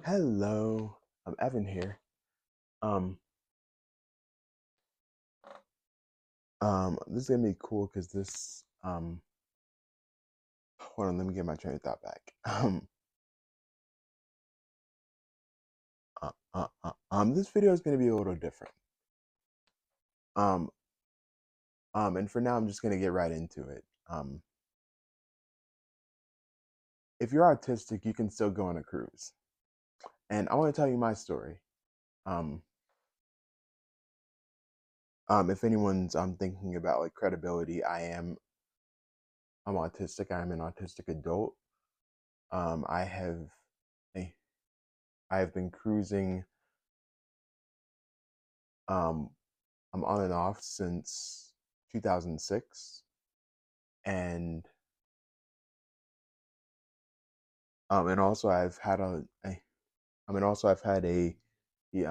Hello, I'm Evan here. Um, this is gonna be cool because hold on, let me get my train of thought back. This video is gonna be a little different. Um, and for now, I'm just gonna get right into it. If you're autistic, you can still go on a cruise, and I want to tell you my story. Um, if anyone's thinking about like credibility, I'm autistic. I'm an autistic adult. Um, I have I I have been cruising um I'm on and off since 2006, and and also I've had the,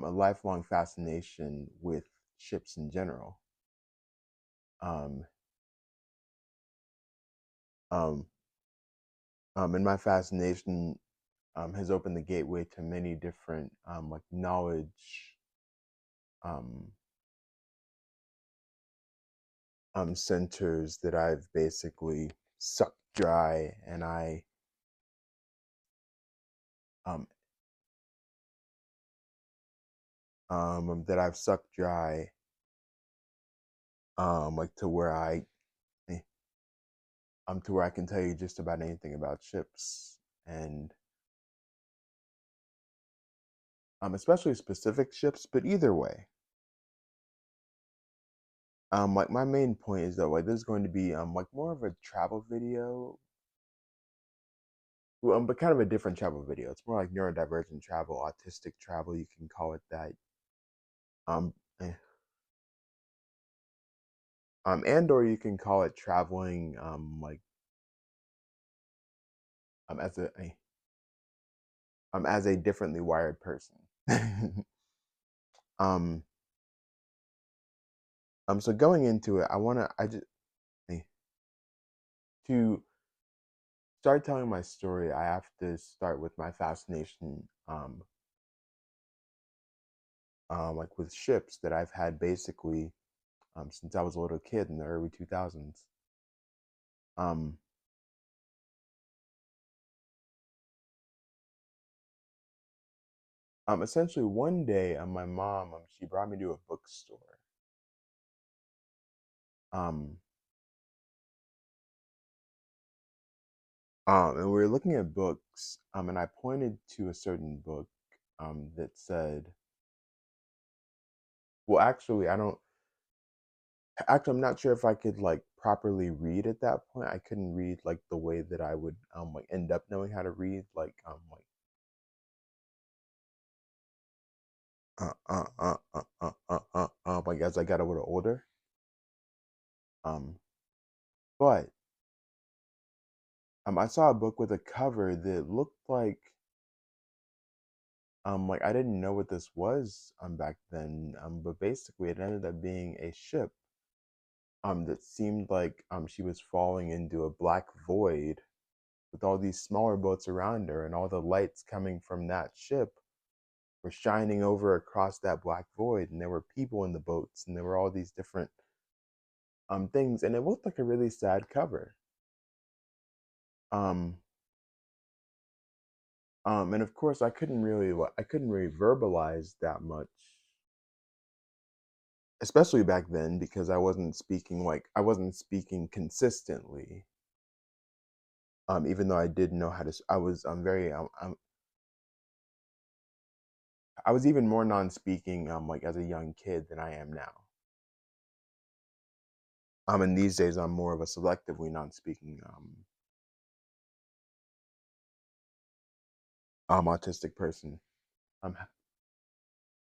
a lifelong fascination with ships in general. Um, um, and my fascination has opened the gateway to many different like knowledge um, centers that I've basically sucked dry, and um, that I've sucked dry, like eh, to where I can tell you just about anything about ships, and especially specific ships. But either way, like my main point is that like this is going to be like more of a travel video, well, but kind of a different travel video. It's more like neurodivergent travel, autistic travel. You can call it that. Um, eh, and or you can call it traveling, like um as a, a as a differently wired person. um, so going into it, I just eh, to start telling my story, I have to start with my fascination, like with ships that I've had basically since I was a little kid in the early 2000s. Um, Essentially, one day, my mom she brought me to a bookstore, um, and we were looking at books, and I pointed to a certain book that said, well, actually, I'm not sure if I could like properly read at that point. I couldn't read like the way that I would like end up knowing how to read, like as I got a little older. Um, but I saw a book with a cover that looked like I didn't know what this was back then. But basically it ended up being a ship that seemed like she was falling into a black void with all these smaller boats around her, and all the lights coming from that ship were shining over across that black void, and there were people in the boats, and there were all these different things, and it looked like a really sad cover. Um and of course I couldn't really verbalize that much, especially back then, because I wasn't speaking consistently. Even though I did know how to I was very I was even more non-speaking like as a young kid than I am now. And these days I'm more of a selectively non-speaking autistic person.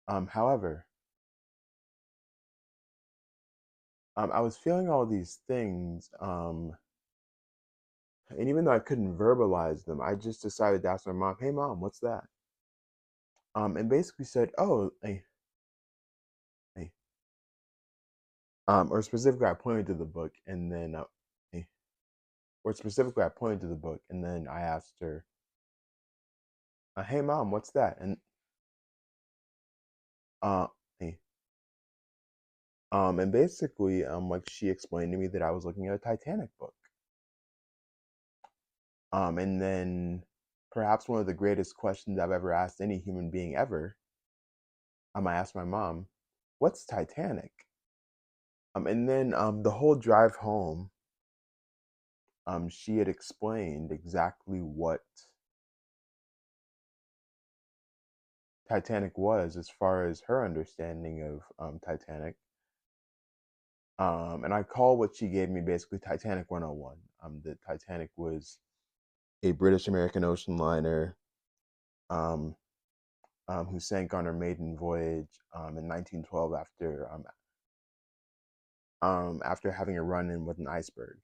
Um, However, I was feeling all these things, and even though I couldn't verbalize them, I just decided to ask my mom, "Hey, mom, what's that?" And basically said, "Oh, hey, hey," or specifically, I pointed to the book, and then, hey. or specifically, I pointed to the book, and then I asked her, "Hey, mom, what's that?" And uh, hey, and basically, like she explained to me that I was looking at a Titanic book. And then perhaps one of the greatest questions I've ever asked any human being ever, I asked my mom, "What's Titanic?" And then the whole drive home, she had explained exactly what Titanic was as far as her understanding of Titanic. And I call what she gave me basically Titanic 101. The Titanic was a British American ocean liner um, who sank on her maiden voyage in 1912 after having a run in with an iceberg.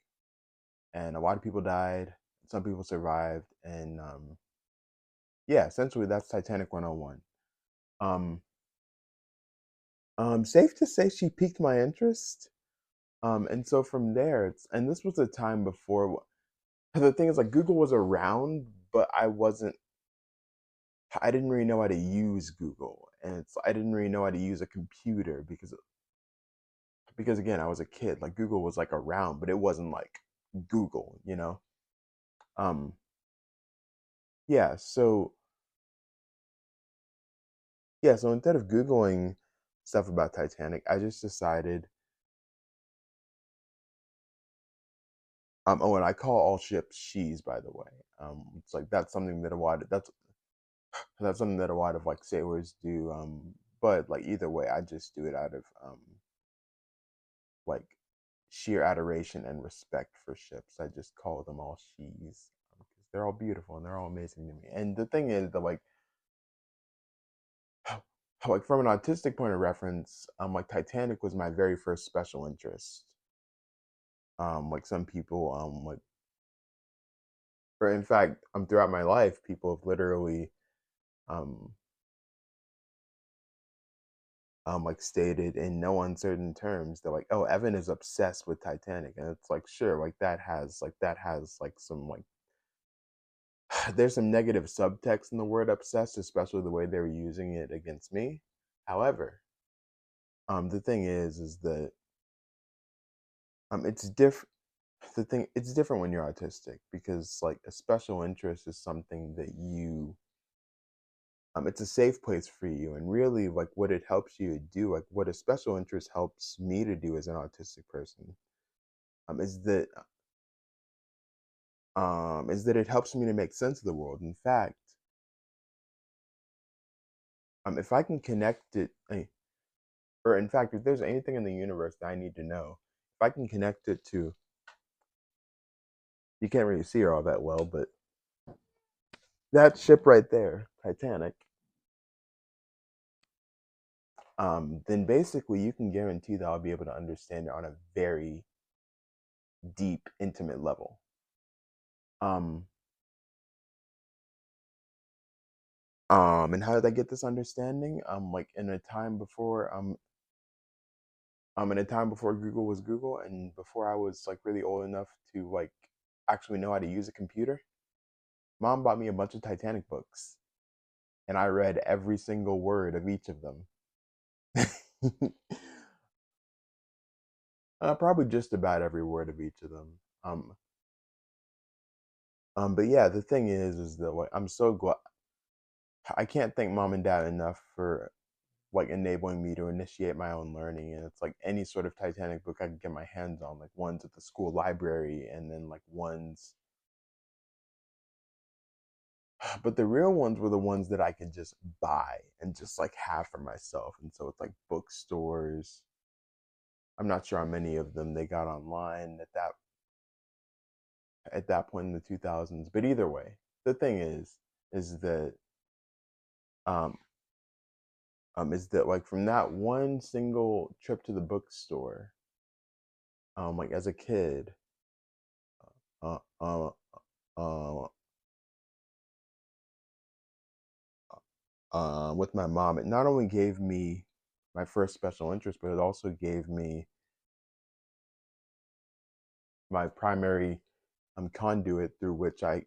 And a lot of people died, some people survived, and yeah, essentially that's Titanic 101. Um, Safe to say she piqued my interest. And so from there, and this was a time before, the thing is, like, Google was around, but I didn't really know how to use Google. And I didn't really know how to use a computer because again, I was a kid. Like, Google was like around, but it wasn't like Google, you know? Um, yeah, so so instead of Googling stuff about Titanic, I just decided, oh, and I call all ships she's, by the way. It's like that's something that a lot of like sailors do. But like either way, I just do it out of like sheer adoration and respect for ships. I just call them all she's because they're all beautiful and they're all amazing to me. And the thing is that like from an autistic point of reference, like Titanic was my very first special interest. Like some people, or in fact, throughout my life, people have literally, um, like stated in no uncertain terms that like, oh, Evan is obsessed with Titanic, and it's like, sure, that has like some like, there's some negative subtext in the word obsessed, especially the way they were using it against me. However, the thing is that it's different. The thing it's different when you're autistic because like a special interest is something that you it's a safe place for you, and really like what it helps you to do, like what a special interest helps me to do as an autistic person, is that it helps me to make sense of the world. In fact, if I can connect it, or in fact, if there's anything in the universe that I need to know, if I can connect it to, you can't really see her all that well, but that ship right there, Titanic, then basically you can guarantee that I'll be able to understand it on a very deep, intimate level. Um, and how did I get this understanding? Like in a time before Google was Google, and before I was like really old enough to like actually know how to use a computer, mom bought me a bunch of Titanic books, and I read every single word of each of them. Probably just about every word of each of them. Um, but yeah, the thing is that like I'm so glad. I can't thank mom and dad enough for like enabling me to initiate my own learning. And it's like any sort of Titanic book I could get my hands on, like ones at the school library, and then like ones, but the real ones were the ones that I could just buy and just like have for myself. And so it's like bookstores. I'm not sure how many of them they got online at that point in the 2000s. But either way, the thing is that um is that like from that one single trip to the bookstore, like as a kid, uh, uh, uh, with my mom, it not only gave me my first special interest, but it also gave me my primary conduit through which am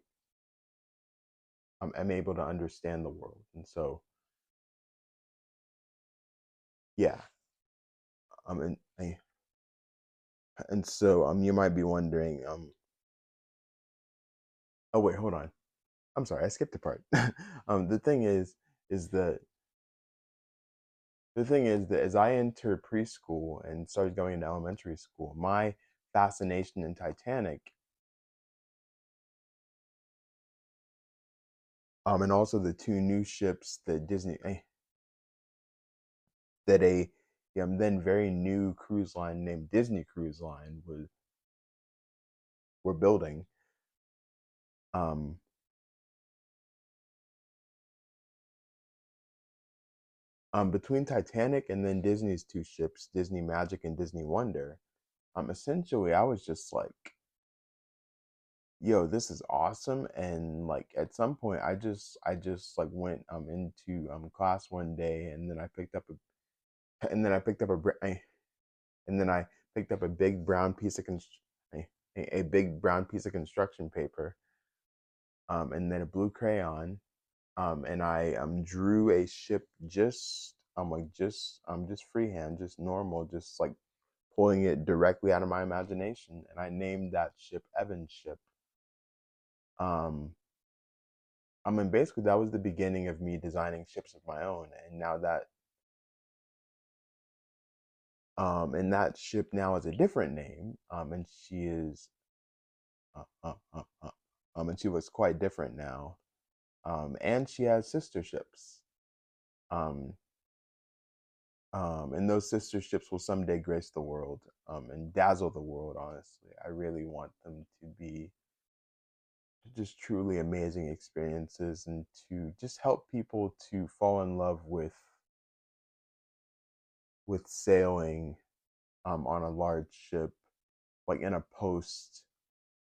able to understand the world. And so, yeah. And so you might be wondering, oh wait, hold on. I'm sorry, I skipped a part. The thing is that as I entered preschool and started going into elementary school, my fascination in Titanic, and also the two new ships that that a then very new cruise line named Disney Cruise Line was were building. Um, Between Titanic and then Disney's two ships, Disney Magic and Disney Wonder, essentially I was just like, yo, this is awesome. And like at some point I just like went into class one day, and then I picked up a and then I picked up a and then I picked up a big brown piece of a big brown piece of construction paper, and then a blue crayon, and I drew a ship, just freehand, just normal, just like pulling it directly out of my imagination, and I named that ship Evan's ship. Um, I mean, basically, that was the beginning of me designing ships of my own, and now that ship now has a different name, and she is, uh, uh, uh, uh, and she was quite different now, and she has sister ships, um, and those sister ships will someday grace the world, and dazzle the world. Honestly, I really want them to be just truly amazing experiences, and to just help people to fall in love with sailing on a large ship, like in a post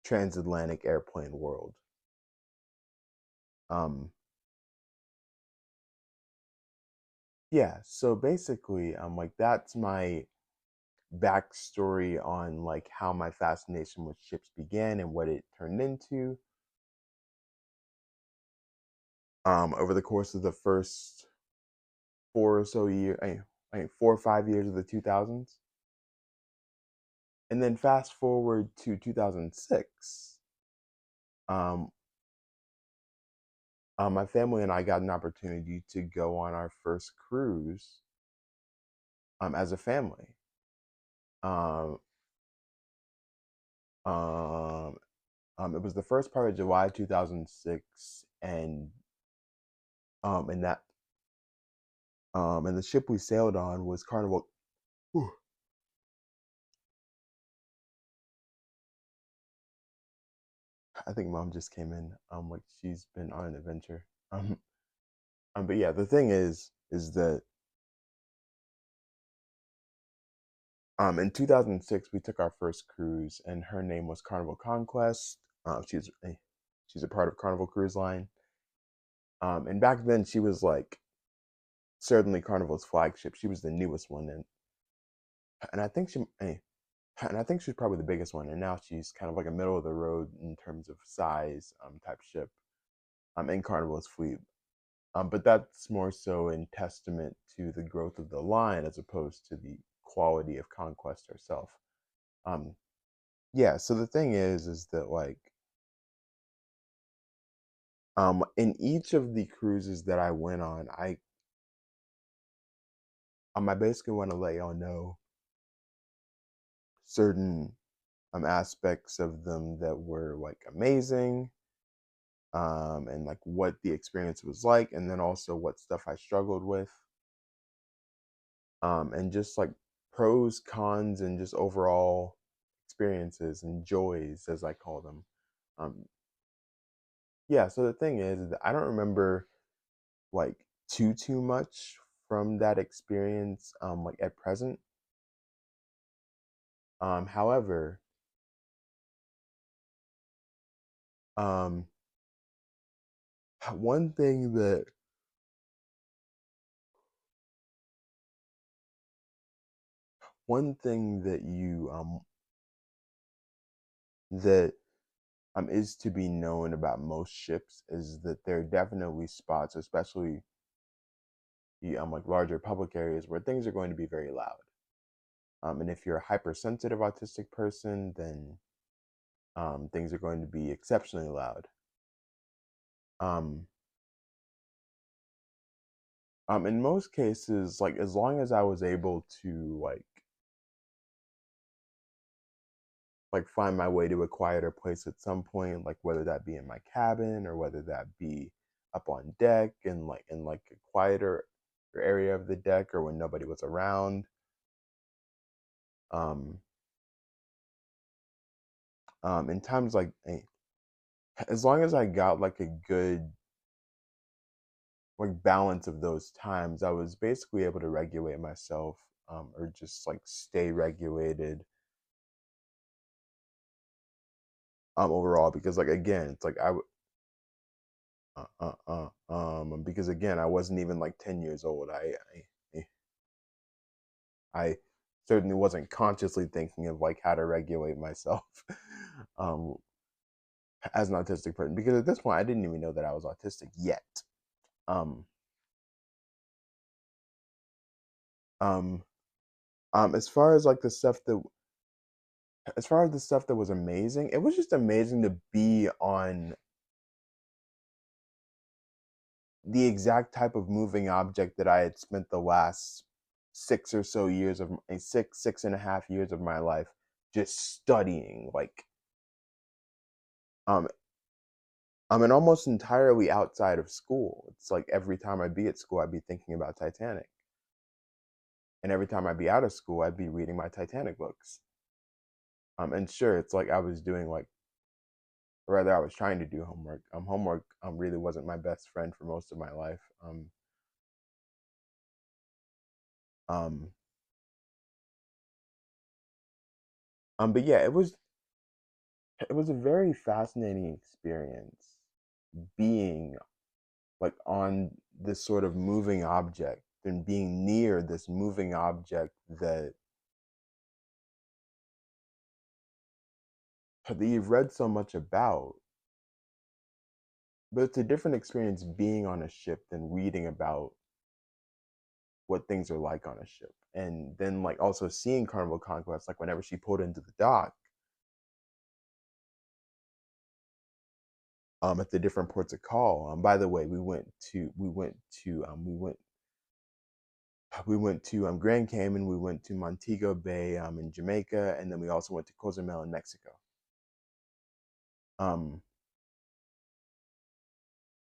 transatlantic airplane world. Um, yeah, so basically, like that's my backstory on like how my fascination with ships began and what it turned into. Over the course of the first 4 or so years, 4 or 5 years of the 2000s, and then fast forward to 2006. Um, my family and I got an opportunity to go on our first cruise as a family. Um, um, it was the first part of July 2006, and that and the ship we sailed on was Carnival. Whew, I think mom just came in. Like she's been on an adventure. But yeah, the thing is that in 2006 we took our first cruise, and her name was Carnival Conquest. She's a part of Carnival Cruise Line. And back then she was like certainly Carnival's flagship. She was the newest one, and I think and I think she's probably the biggest one. And now she's kind of like a middle of the road in terms of size, type ship, in Carnival's fleet. But that's more so in testament to the growth of the line as opposed to the quality of Conquest herself. Um, yeah. So the thing is that like in each of the cruises that I went on, I basically want to let y'all know certain aspects of them that were like amazing, and like what the experience was like, and then also what stuff I struggled with, and just like pros, cons, and just overall experiences and joys, as I call them. Um, yeah. So the thing is that I don't remember like too much from that experience, like at present. However, um, one thing that one thing that you that is to be known about most ships is that there are definitely spots, especially like larger public areas, where things are going to be very loud. And if you're a hypersensitive autistic person, then things are going to be exceptionally loud. Um, in most cases, like as long as I was able to find my way to a quieter place at some point, like whether that be in my cabin or whether that be up on deck and like in like a quieter area of the deck or when nobody was around. Um, in times like as long as I got like a good like balance of those times, I was basically able to regulate myself, or just like stay regulated, overall. Because like again, it's like because again, I wasn't even like 10 years old. I certainly wasn't consciously thinking of like how to regulate myself, um, as an autistic person. Because at this point, I didn't even know that I was autistic yet. Um, um, as far as like the stuff that as far as the stuff that was amazing, it was just amazing to be on the exact type of moving object that I had spent the last 6 or so years of my 6.5 years of my life just studying. Like, um, I'm an almost entirely outside of school. It's like every time I'd be at school, I'd be thinking about Titanic, and every time I'd be out of school, I'd be reading my Titanic books. And sure, it's like I was doing like, or rather, I was trying to do homework. Homework really wasn't my best friend for most of my life. Um, but yeah, it was a very fascinating experience being like on this sort of moving object and being near this moving object that you've read so much about. But it's a different experience being on a ship than reading about what things are like on a ship. And then like also seeing Carnival Conquest, like whenever she pulled into the dock, at the different ports of call. By the way, we went to Grand Cayman, we went to Montego Bay, in Jamaica, and then we also went to Cozumel in Mexico. Um,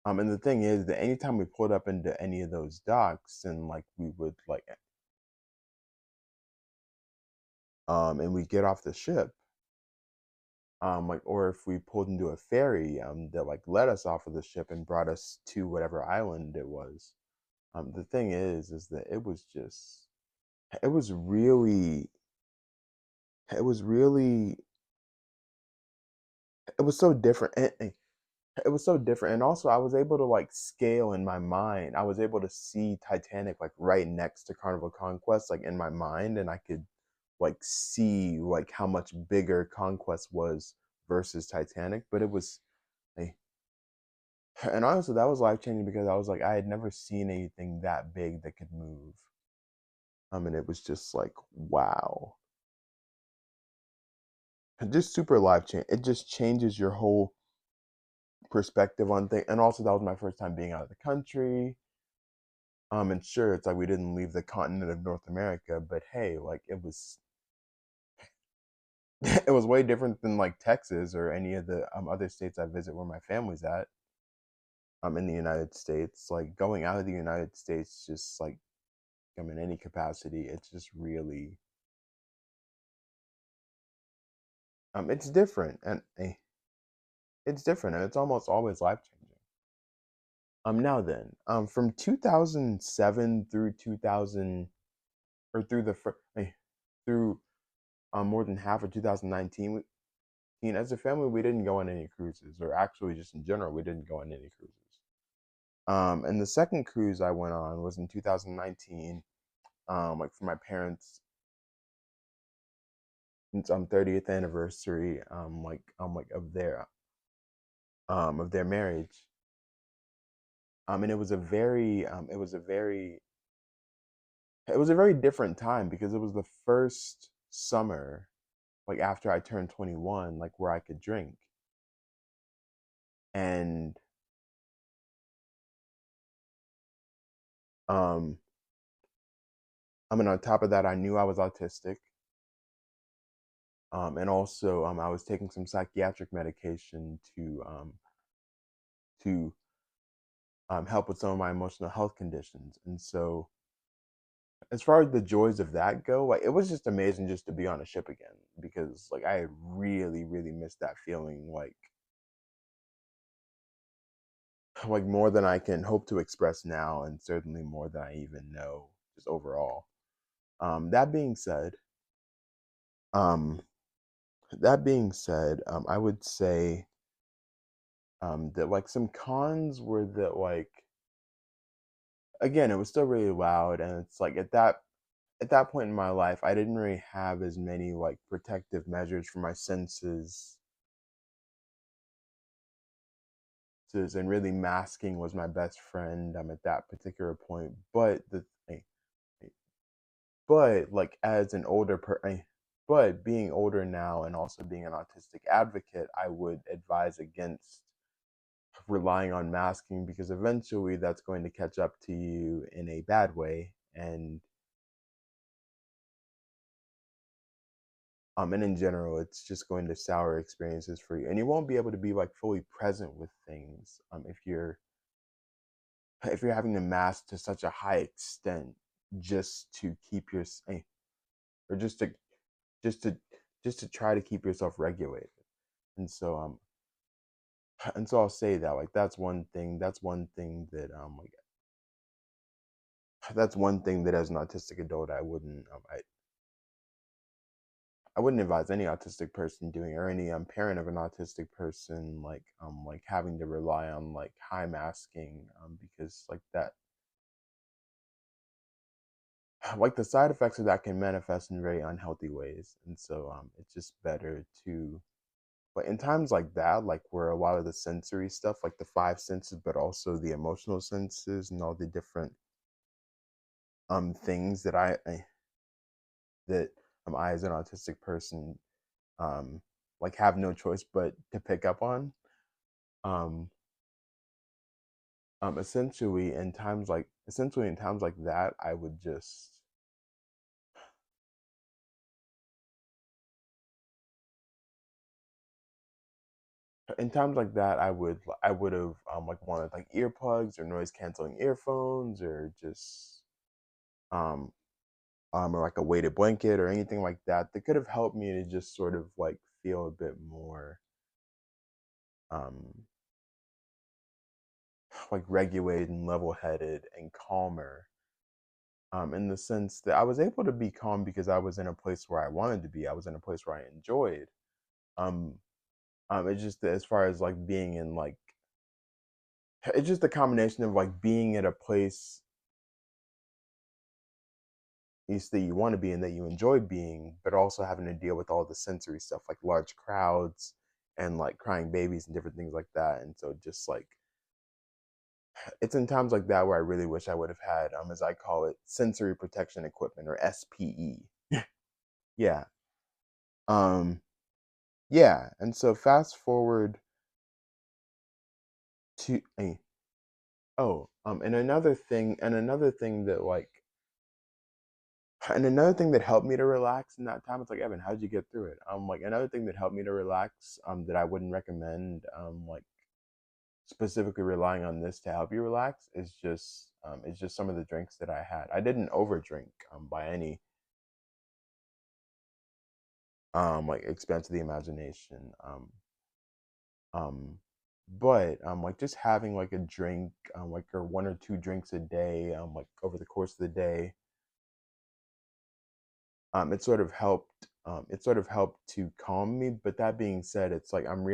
and the thing is that anytime we pulled up into any of those docks, and like we would like, and we get off the ship, like, or if we pulled into a ferry, that like let us off of the ship and brought us to whatever island it was. The thing is that it was really, it was really, it was so different. It was so different, and also I was able to like scale in my mind. I was able to see Titanic like right next to Carnival Conquest, like in my mind, and I could like see like how much bigger Conquest was versus Titanic. But it was, eh, and honestly, that was life changing because I was like, I had never seen anything that big that could move. And it was just like, wow, just super life change. It just changes your whole perspective on things. And also, that was my first time being out of the country. And sure, it's like we didn't leave the continent of North America, but hey, like it was, it was way different than like Texas or any of the other states I visit where my family's at. In the United States, like going out of the United States, just like in any capacity, it's just really, it's different, and it's different, and it's almost always life changing. Now then, from 2007 through 2000, or through through more than half of 2019, as a family, we didn't go on any cruises, or actually, just in general, we didn't go on any cruises. And the second cruise I went on was in 2019, like for my parents' it's 30th anniversary, like of their of their marriage. And it was a very different time because it was the first summer, like after I turned 21, like where I could drink. And um I mean, on top of that, I knew I was autistic. And also I was taking some psychiatric medication to help with some of my emotional health conditions. And so, as far as the joys of that go, like it was just amazing just to be on a ship again because like I had really, really missed that feeling, like more than I can hope to express now, and certainly more than I even know just overall. That being said, um, I would say that like some cons were that like again it was still really loud, and it's like at that point in my life, I didn't really have as many like protective measures for my senses, and really masking was my best friend at that particular point. But like as an but being older now and also being an autistic advocate, I would advise against relying on masking because eventually that's going to catch up to you in a bad way, and in general it's just going to sour experiences for you, and you won't be able to be like fully present with things if you're having to mask to such a high extent just to keep or just to just to try to keep yourself regulated. And so I'll say that like that's one thing that as an autistic adult I wouldn't advise any autistic person doing, or any parent of an autistic person like having to rely on like high masking, because like that like the side effects of that can manifest in very unhealthy ways. And so it's just better to, but in times like that, like where a lot of the sensory stuff, like the five senses, but also the emotional senses and all the different things that I as an autistic person um like have no choice but to pick up on. Um essentially in times like that, I would just in times like that I would have like wanted like earplugs or noise canceling earphones, or just um or like a weighted blanket or anything like that that could have helped me to just sort of like feel a bit more um like regulated and level headed and calmer, in the sense that I was able to be calm because I was in a place where I wanted to be. I was in a place where I enjoyed. Um, it's just that as far as like being in like, it's just a combination of like being at a place that you want to be and that you enjoy being, but also having to deal with all the sensory stuff like large crowds and like crying babies and different things like that. And so just like it's in times like that where I really wish I would have had, as I call it, sensory protection equipment, or SPE. Yeah. Um, yeah. And so fast forward to and another thing that like and another thing that helped me to relax in that time, it's like, Evan, how'd you get through it? Like another thing that helped me to relax, that I wouldn't recommend, like specifically relying on this to help you relax, is just some of the drinks that I had. I didn't overdrink by any like expense of the imagination. Um but like just having like a drink, like or one or two drinks a day, like over the course of the day, it sort of helped to calm me. But that being said, it's like I'm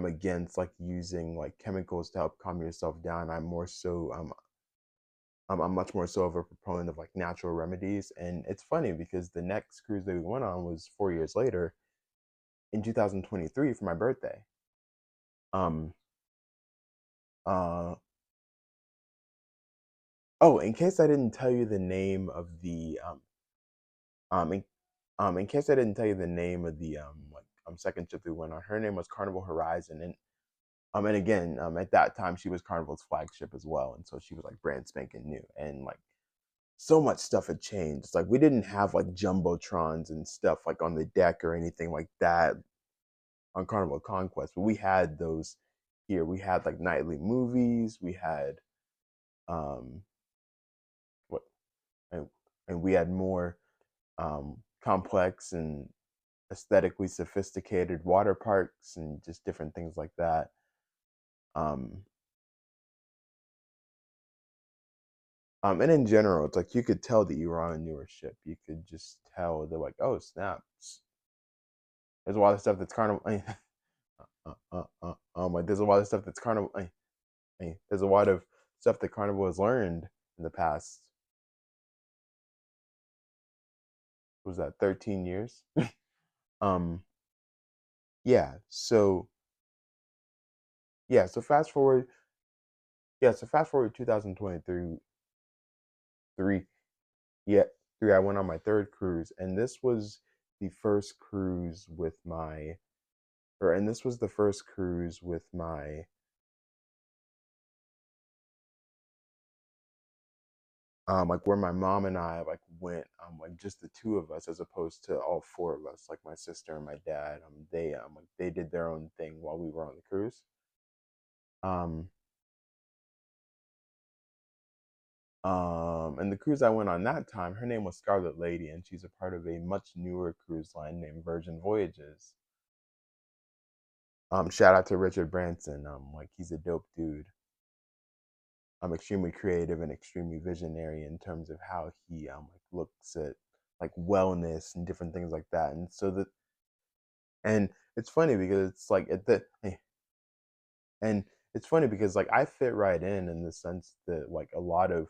against like using like chemicals to help calm yourself down. I'm much more so of a proponent of like natural remedies. And it's funny because the next cruise that we went on was 4 years later in 2023 for my birthday. Um, uh, oh, in case I didn't tell you the name of the um, in, in case I didn't tell you the name of the second ship we went on, her name was Carnival Horizon, and again, at that time she was Carnival's flagship as well, and so she was like brand spanking new, and like so much stuff had changed. Like we didn't have like jumbotrons and stuff like on the deck or anything like that on Carnival Conquest, but we had those here. We had like nightly movies. We had um what and, and we had more complex and aesthetically sophisticated water parks and just different things like that. Um, and in general, it's like you could tell that you were on a newer ship. You could just tell they're like, oh snap, there's a lot of stuff that's Carnival. Like there's a lot of stuff that's Carnival. There's a lot of stuff that Carnival has learned in the past. Was that 13 years? um, yeah. Yeah. So fast forward. Yeah. So fast forward 2023. Three. Yeah. Three. I went on my third cruise, and this was the first cruise with my, and this was the first cruise with my like where my mom and I like went like just the two of us as opposed to all four of us, like my sister and my dad. They like they did their own thing while we were on the cruise. um and the cruise I went on that time, her name was Scarlet Lady, and she's a part of a much newer cruise line named Virgin Voyages. Shout out to Richard Branson. Like he's a dope dude. Extremely creative and extremely visionary in terms of how he like looks at like wellness and different things like that. And so that, and it's funny because it's like at the and it's funny because like I fit right in the sense that like a lot of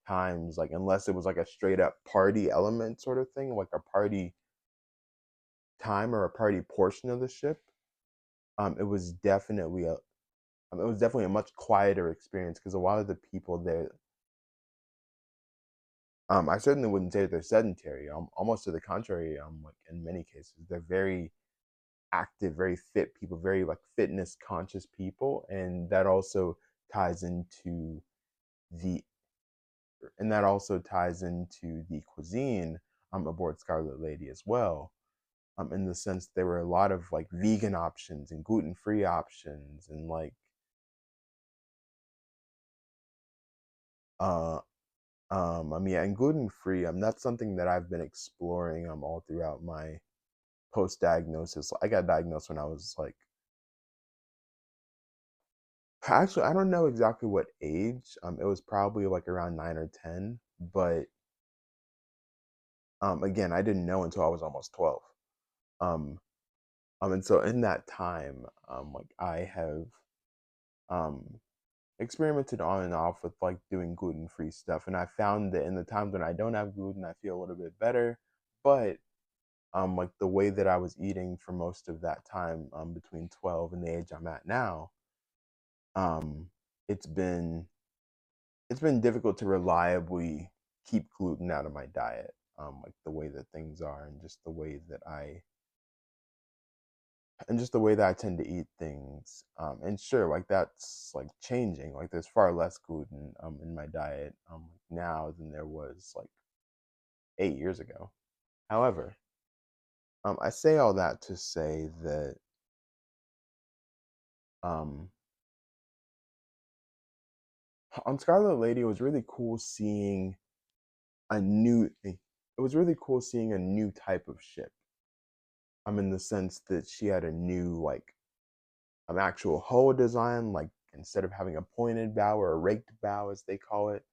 times, like unless it was like a straight up party element sort of thing, like a party time or a party portion of the ship, it was definitely it was definitely a much quieter experience because a lot of the people there, I certainly wouldn't say that they're sedentary. Almost to the contrary. Like in many cases, they're very active, very fit people, very like fitness conscious people, and that also ties into the the cuisine aboard Scarlet Lady as well. In the sense there were a lot of like vegan options and gluten free options and like uh yeah, and gluten free. That's something that I've been exploring all throughout my post diagnosis. I got diagnosed when I was like, actually I don't know exactly what age. It was probably like around 9 or 10, but again I didn't know until I was almost 12. Um, and so in that time, like I have um experimented on and off with like doing gluten free stuff, and I found that in the times when I don't have gluten, I feel a little bit better, but like the way that I was eating for most of that time, between 12 and the age I'm at now, um, it's been difficult to reliably keep gluten out of my diet. Like the way that things are, and just the way that I tend to eat things. And sure, like that's like changing. Like there's far less gluten in my diet now than there was like 8 years ago. However, I say all that to say that um, on Scarlet Lady, it was really cool seeing a new. It was really cool seeing a new type of ship. In the sense that she had a new like an actual hull design, like instead of having a pointed bow or a raked bow as they call it,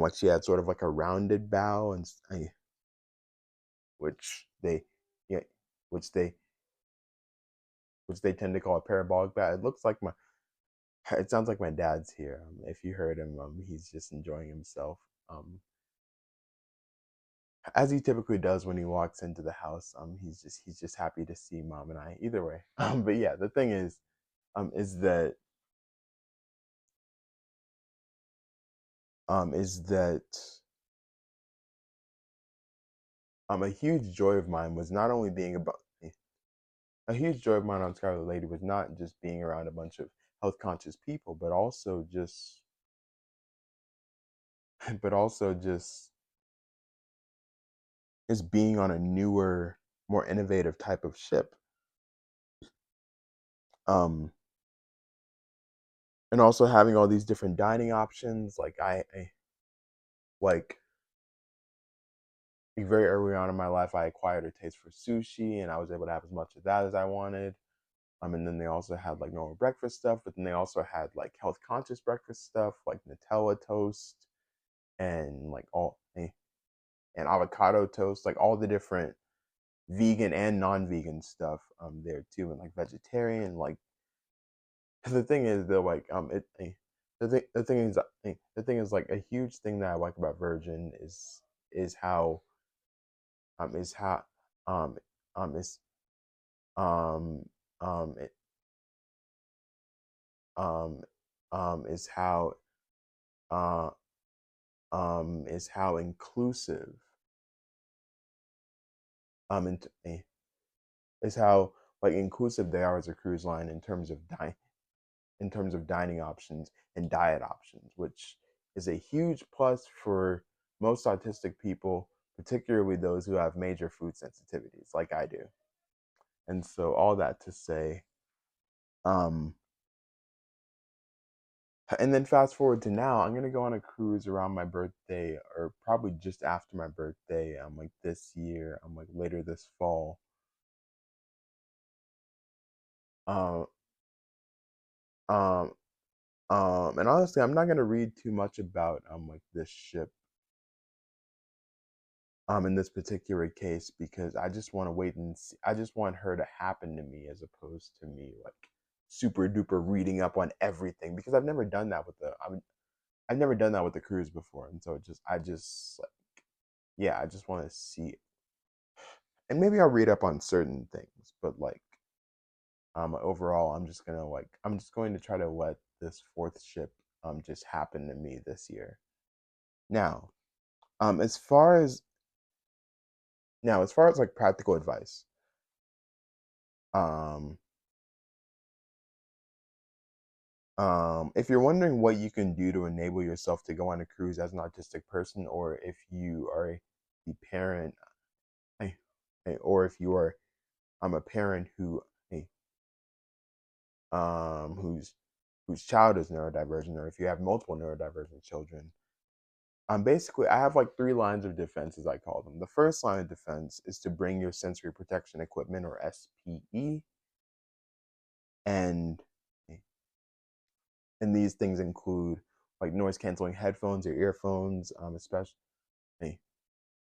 like she had sort of like a rounded bow, and which they, yeah, which they tend to call a parabolic bow. It looks like my, it sounds like my dad's here. If you heard him, he's just enjoying himself. Um, as he typically does when he walks into the house. He's just happy to see mom and I. Either way. But yeah, the thing is that a huge joy of mine was not only being about a huge joy of mine on Scarlet Lady was not just being around a bunch of health conscious people, but also just but also just being on a newer, more innovative type of ship. Um, and also having all these different dining options. Like very early on in my life, I acquired a taste for sushi, and I was able to have as much of that as I wanted. And then they also had like normal breakfast stuff, but then they also had like health conscious breakfast stuff, like Nutella toast and and avocado toast, like all the different vegan and non-vegan stuff there too, and like vegetarian. Like the thing is though, like the thing is like a huge thing that I like about Virgin is how is how um is um it um is how uh is how inclusive and is how like inclusive they are as a cruise line in terms of dining options and diet options, which is a huge plus for most autistic people, particularly those who have major food sensitivities like I do. And so all that to say, um and then fast forward to now, I'm gonna go on a cruise around my birthday, or probably just after my birthday. Like this year. Like later this fall. Um, um, and honestly, I'm not gonna read too much about like this ship in this particular case because I just want to wait and see. I just want her to happen to me as opposed to me like super duper reading up on everything because I've never done that with the cruise before, and so I just like yeah, I just want to see it. And maybe I'll read up on certain things, but like overall, I'm just going to try to let this fourth ship just happen to me this year. Now, um as far as as far as like practical advice, um if you're wondering what you can do to enable yourself to go on a cruise as an autistic person, or if you are the parent, eh, or if you are a parent eh, um, whose whose child is neurodivergent, or if you have multiple neurodivergent children, basically, I have like three lines of defense, as I call them. The first line of defense is to bring your sensory protection equipment, or SPE, and eh, and these things include like noise canceling headphones or earphones, especially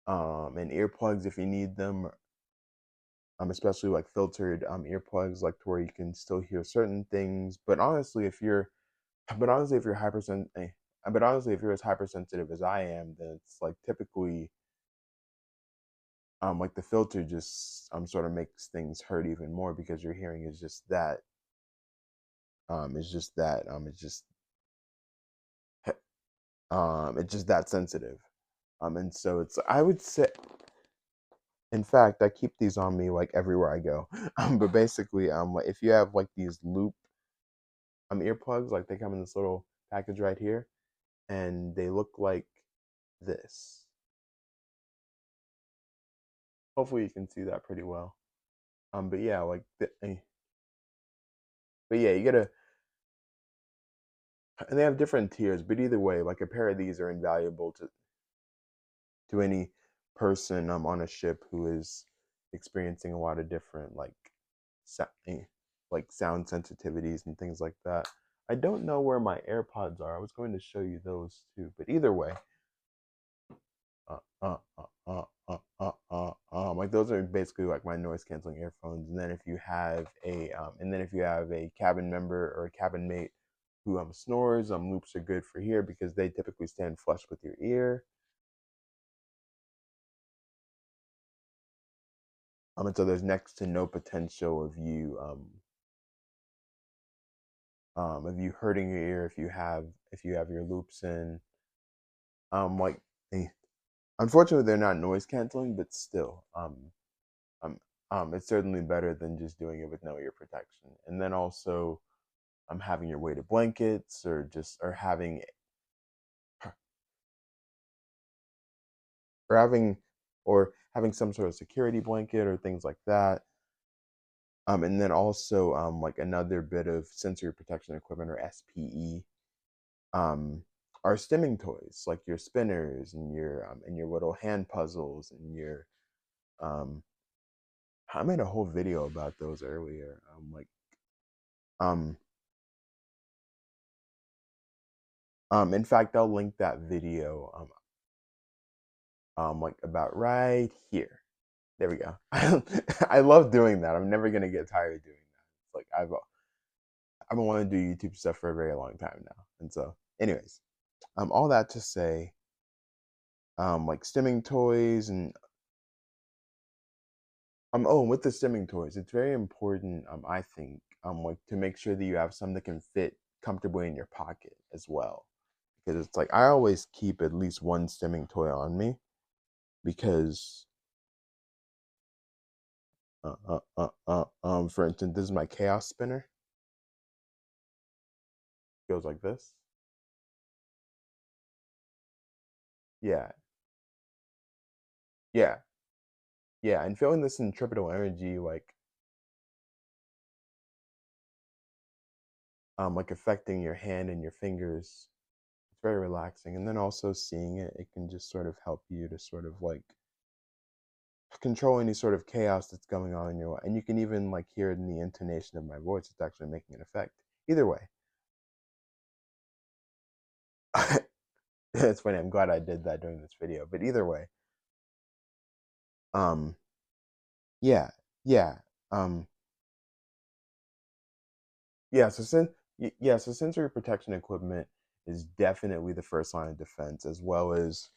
and earplugs if you need them, especially like filtered earplugs, like to where you can still hear certain things. But honestly, if you're but honestly, if you're as hypersensitive as I am, then it's like typically like the filter just sort of makes things hurt even more because your hearing is just that it's just that sensitive. And so it's I would say, in fact, I keep these on me like everywhere I go. But basically, like, if you have like these loop earplugs, like they come in this little package right here, and they look like this. Hopefully, you can see that pretty well. But yeah, but yeah, you gotta, and they have different tiers. But either way, like a pair of these are invaluable to any person on a ship who is experiencing a lot of different like sound sensitivities and things like that. I don't know where my AirPods are. I was going to show you those too, but either way, like those are basically like my noise canceling earphones. And then if you have a cabin member or a cabin mate who snores, loops are good for here because they typically stand flush with your ear. And so there's next to no potential of you hurting your ear if you have your loops in. Like eh, unfortunately they're not noise canceling, but still, um, it's certainly better than just doing it with no ear protection. And then also, having your weighted blankets or having or having some sort of security blanket or things like that. And then also, like another bit of sensory protection equipment or SPE, um, are stimming toys like your spinners and your little hand puzzles and your um, I made a whole video about those earlier. Um, in fact, I'll link that video like about right here. There we go. I love doing that. I'm never gonna get tired of doing that. It's like I've been wanting to do YouTube stuff for a very long time now. And so, anyways, all that to say, like stimming toys and and with the stimming toys, it's very important, I think, like to make sure that you have some that can fit comfortably in your pocket as well. Because it's like I always keep at least one stimming toy on me because for instance, this is my chaos spinner. It goes like this. Yeah, yeah, yeah. And feeling this centripetal energy, like affecting your hand and your fingers, it's very relaxing. And then also seeing it, it can just sort of help you to sort of like control any sort of chaos that's going on in your life. And you can even like hear it in the intonation of my voice. It's actually making an effect. Either way, it's funny. I'm glad I did that during this video. But either way, um, yeah, yeah, um, yeah. So sensory protection equipment is definitely the first line of defense, as well as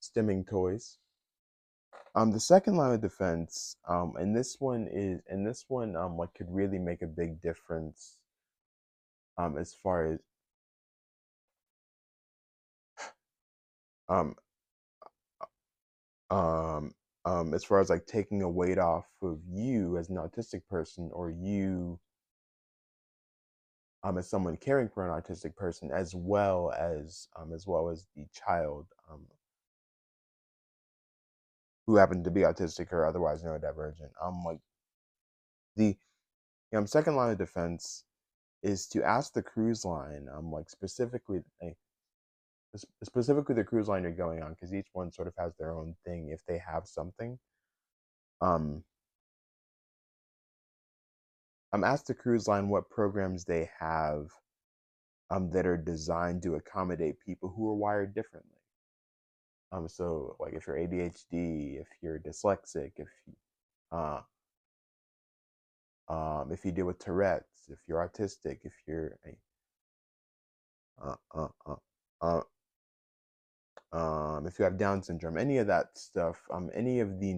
stimming toys. The second line of defense, and this one, like could really make a big difference, as far as um um as far as like taking a weight off of you as an autistic person, or you as someone caring for an autistic person, as well as the child who happened to be autistic or otherwise neurodivergent. Like the second line of defense is to ask the cruise line, like specifically the cruise line you're going on, because each one sort of has their own thing. If they have something, um, ask the cruise line what programs they have, that are designed to accommodate people who are wired differently. So like if you're ADHD, if you're dyslexic, uh, if you deal with Tourette's, if you're autistic, uh, uh, uh, uh, if you have Down syndrome, any of that stuff, any of the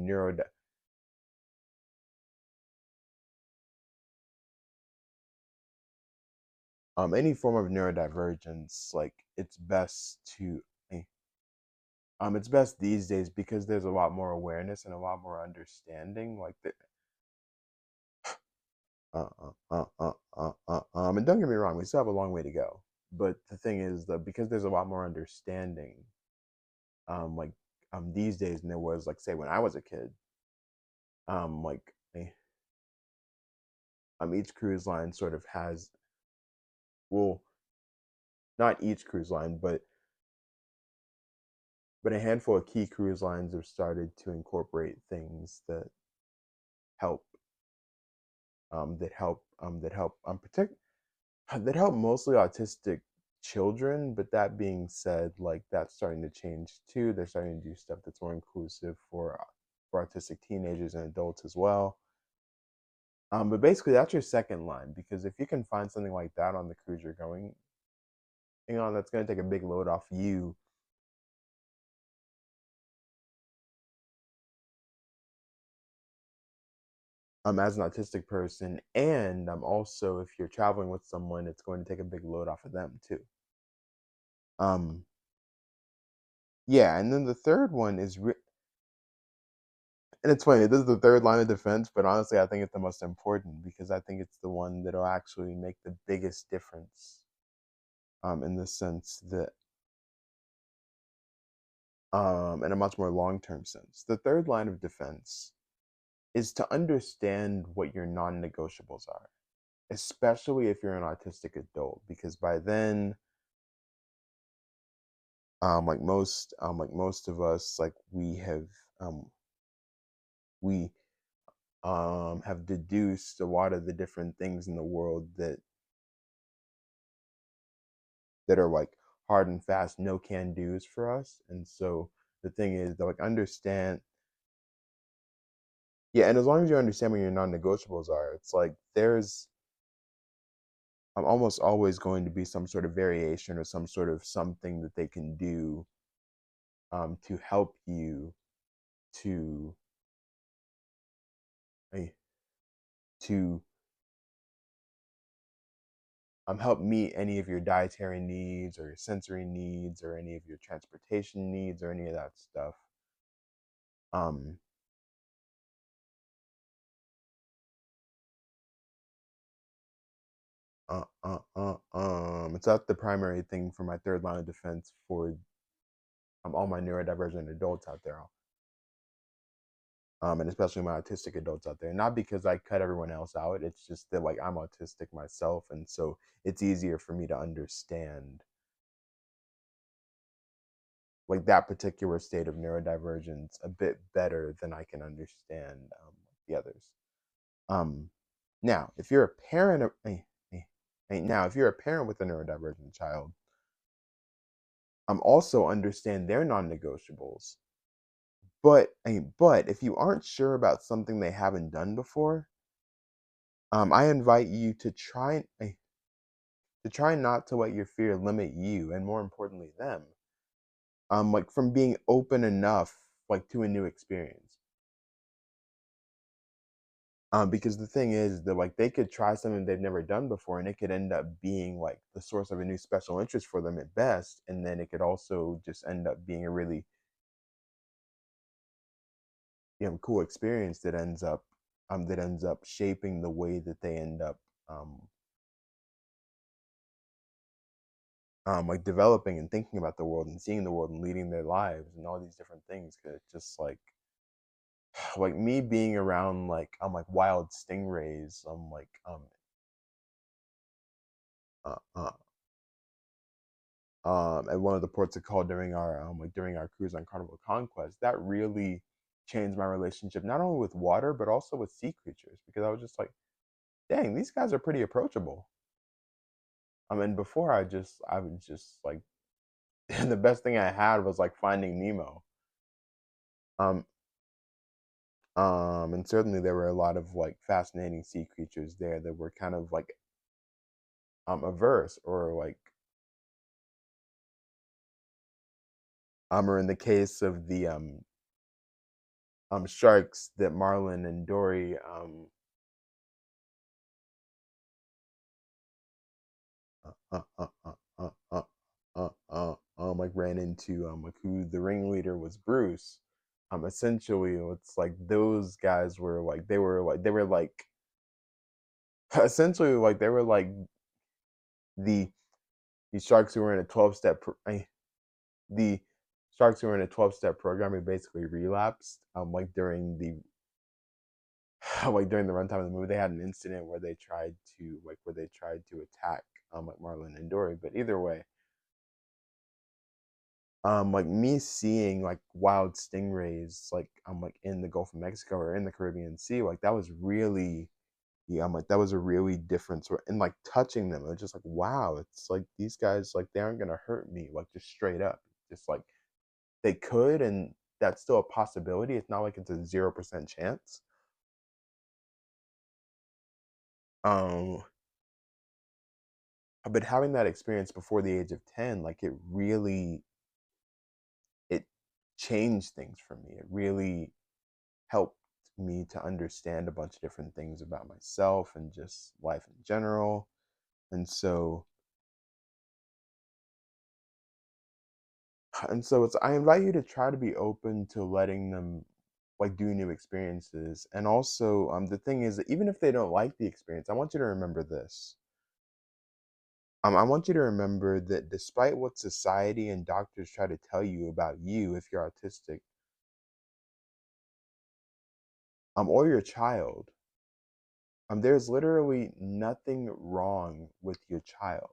any form of neurodivergence, like eh, it's best these days because there's a lot more awareness and a lot more understanding. And don't get me wrong, we still have a long way to go. But the thing is that because there's a lot more understanding, like these days than there was, like, say, when I was a kid, like each cruise line sort of has, well, not each cruise line, but a handful of key cruise lines have started to incorporate things help that help protect that help mostly autistic children. But that being said, like that's starting to change too. They're starting to do stuff that's more inclusive for autistic teenagers and adults as well. But basically, that's your second line, because if you can find something like that on the cruise you're going, that's going to take a big load off you. as an autistic person, and also if you're traveling with someone, it's going to take a big load off of them too. Um, yeah, and then the third one is, and it's funny. This is the third line of defense, but honestly, I think it's the most important because I think it's the one that'll actually make the biggest difference. In the sense that, in a much more long-term sense, the third line of defense is to understand what your non-negotiables are, especially if you're an autistic adult, because by then, like most of us, like um, we have deduced a lot of the different things in the world that are like hard and fast, no can do's for us. And so the thing is to like understand, yeah, and as long as you understand what your non-negotiables are, it's like there's almost always going to be some sort of variation or some sort of something that they can do to help you to eh, to help meet any of your dietary needs or your sensory needs or any of your transportation needs or any of that stuff. Um, it's not the primary thing for my third line of defense for all my neurodivergent adults out there, and especially my autistic adults out there. Not because I cut everyone else out. It's just that like I'm autistic myself, and so it's easier for me to understand like that particular state of neurodivergence a bit better than I can understand the others. Um, now, if you're a parent of, now if you're a parent with a neurodivergent child, also understand their non-negotiables. But if you aren't sure about something they haven't done before, I invite you to try not to let your fear limit you, and more importantly, them. Like from being open enough, like to a new experience. Because the thing is that like they could try something they've never done before, and it could end up being like the source of a new special interest for them at best, and then it could also just end up being a really cool experience that ends up shaping the way that they end up um, like developing and thinking about the world and seeing the world and leading their lives and all these different things. Cause it's just like me being around like wild stingrays. Uh, uh, at one of the ports of call during our cruise on Carnival Conquest, that really changed my relationship not only with water but also with sea creatures because I was just like, dang, these guys are pretty approachable. And before I was just like the best thing I had was like Finding Nemo. Um, and certainly there were a lot of like fascinating sea creatures there that were kind of like averse or in the case of the sharks that Marlin and Dory like ran into like who the ringleader was Bruce. Essentially it's like those guys were like they were like essentially like they were like the the sharks who were in a 12-step the sharks who were in a 12-step program who basically relapsed like during the like during the runtime of the movie they had an incident where they tried to attack like Marlin and Dory. But either way, like me seeing like wild stingrays like in the Gulf of Mexico or in the Caribbean Sea, like that was really, yeah, I'm like that was a really different sort. And like touching them, it was just like, wow, it's like these guys, like they aren't gonna hurt me, like just straight up. Just like they could, and that's still a possibility. It's not like it's a 0% chance. um but having that experience before the age of 10, like it changed things for me. It really helped me to understand a bunch of different things about myself and just life in general. And so it's I invite you to try to be open to letting them like do new experiences. And also the thing is that even if they don't like the experience, I want you to remember this. I want you to remember that despite what society and doctors try to tell you about you if you're autistic, or your child, there's literally nothing wrong with your child.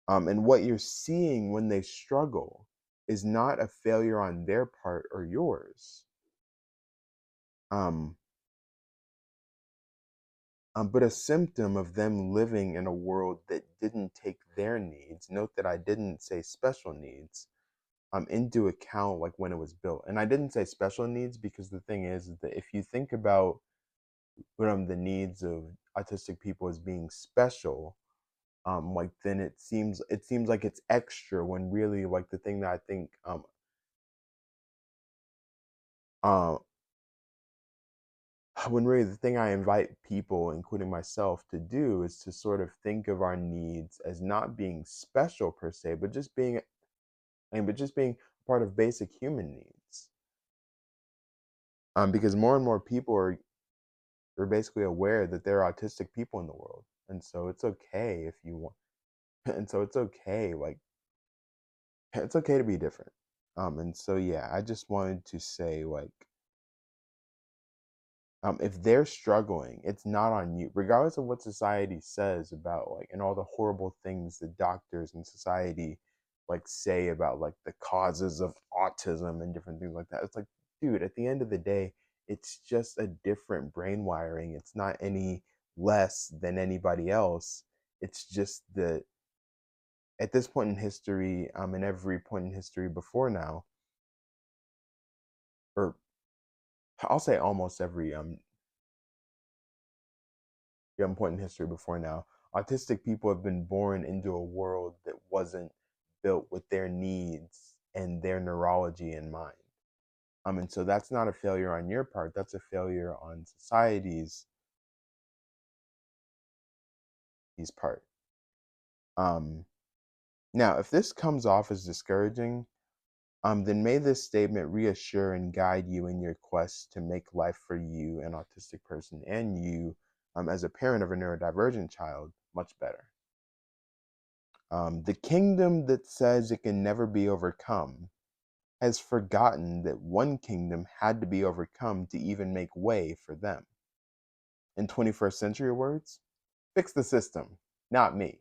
And what you're seeing when they struggle is not a failure on their part or yours, um, but a symptom of them living in a world that didn't take their needs. Note that I didn't say special needs into account like when it was built. And I didn't say special needs because the thing is that if you think about the needs of autistic people as being special, like then it seems like it's extra when really like the thing that I think uh, when really the thing I invite people, including myself, to do is to sort of think of our needs as not being special per se, but just being part of basic human needs. Because more and more people are basically aware that there are autistic people in the world, and so it's okay if you want, and so it's okay, like it's okay to be different. And so yeah, I just wanted to say like if they're struggling, it's not on you, regardless of what society says about like and all the horrible things that doctors and society like say about like the causes of autism and different things like that. It's like, dude, at the end of the day, it's just a different brain wiring. It's not any less than anybody else. It's just that at this point in history, and every point in history before now, or I'll say almost every young point in history before now, autistic people have been born into a world that wasn't built with their needs and their neurology in mind. And so that's not a failure on your part. That's a failure on society's part. Um, Now, if this comes off as discouraging, then may this statement reassure and guide you in your quest to make life for you, an autistic person, and you, as a parent of a neurodivergent child, much better. The kingdom that says it can never be overcome has forgotten that one kingdom had to be overcome to even make way for them. In 21st century words, fix the system, not me.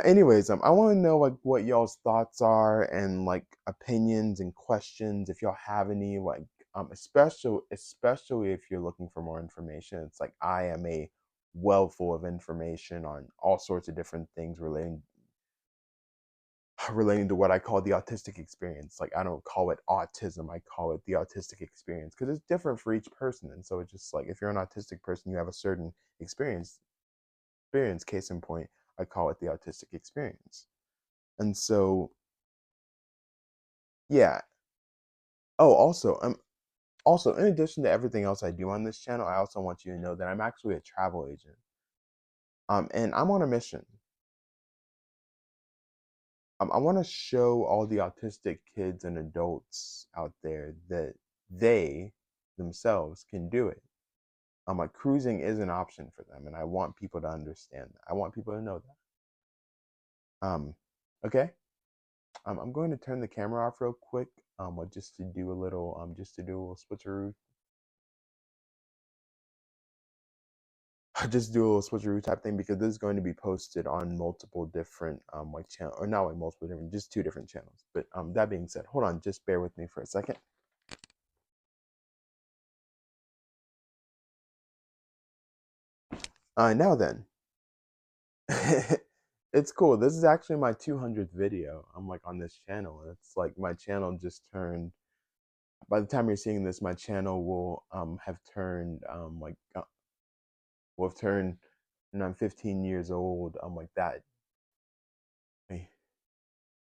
Anyways, I want to know like what y'all's thoughts are and like opinions and questions if y'all have any like especially if you're looking for more information. It's like I am a well full of information on all sorts of different things relating to what I call the autistic experience. Like I don't call it autism, I call it the autistic experience because it's different for each person. And so it's just like if you're an autistic person, you have a certain experience. Case in point, I call it the autistic experience. And so yeah. Oh, also in addition to everything else I do on this channel, I also want you to know that I'm actually a travel agent. And I'm on a mission. I want to show all the autistic kids and adults out there that they themselves can do it. Like cruising is an option for them, and I want people to understand that. I want people to know that. Okay. I'm going to turn the camera off real quick. Just to do a little, switcheroo. Just do a little switcheroo type thing because this is going to be posted on multiple different like channel or not like multiple different, just two different channels. But that being said, hold on, just bear with me for a second. Now then, it's cool. This is actually my 200th video. I'm like on this channel. It's like my channel just turned. By the time you're seeing this, my channel will have turned will have turned. And I'm 15 years old. I'm like that.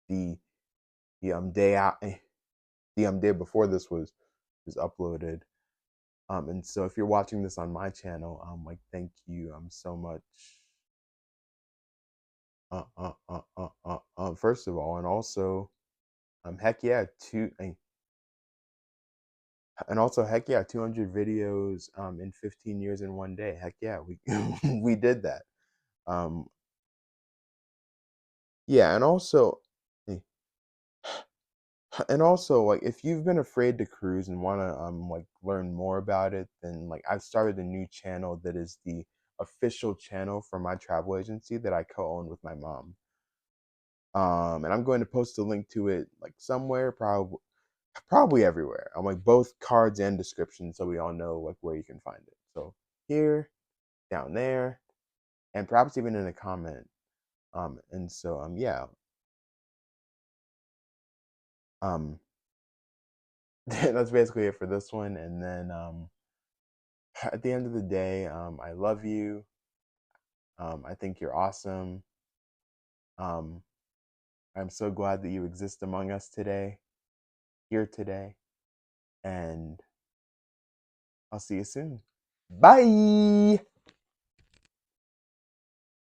The day out. the day before this was uploaded. And so if you're watching this on my channel, like thank you so much. First of all, and also heck yeah, heck yeah, 200 videos in 15 years in one day. Heck yeah, we we did that. Um, yeah, eh, and also like if you've been afraid to cruise and want to like learn more about it, then like I've started a new channel that is the official channel for my travel agency that I co-own with my mom. And I'm going to post a link to it like somewhere, probably everywhere. I'm like both cards and description, so we all know like where you can find it. So here, down there, and perhaps even in a comment. And so yeah. Um, that's basically it for this one. And then at the end of the day, I love you. I think you're awesome. Um, I'm so glad that you exist among us today, here today, and I'll see you soon. Bye.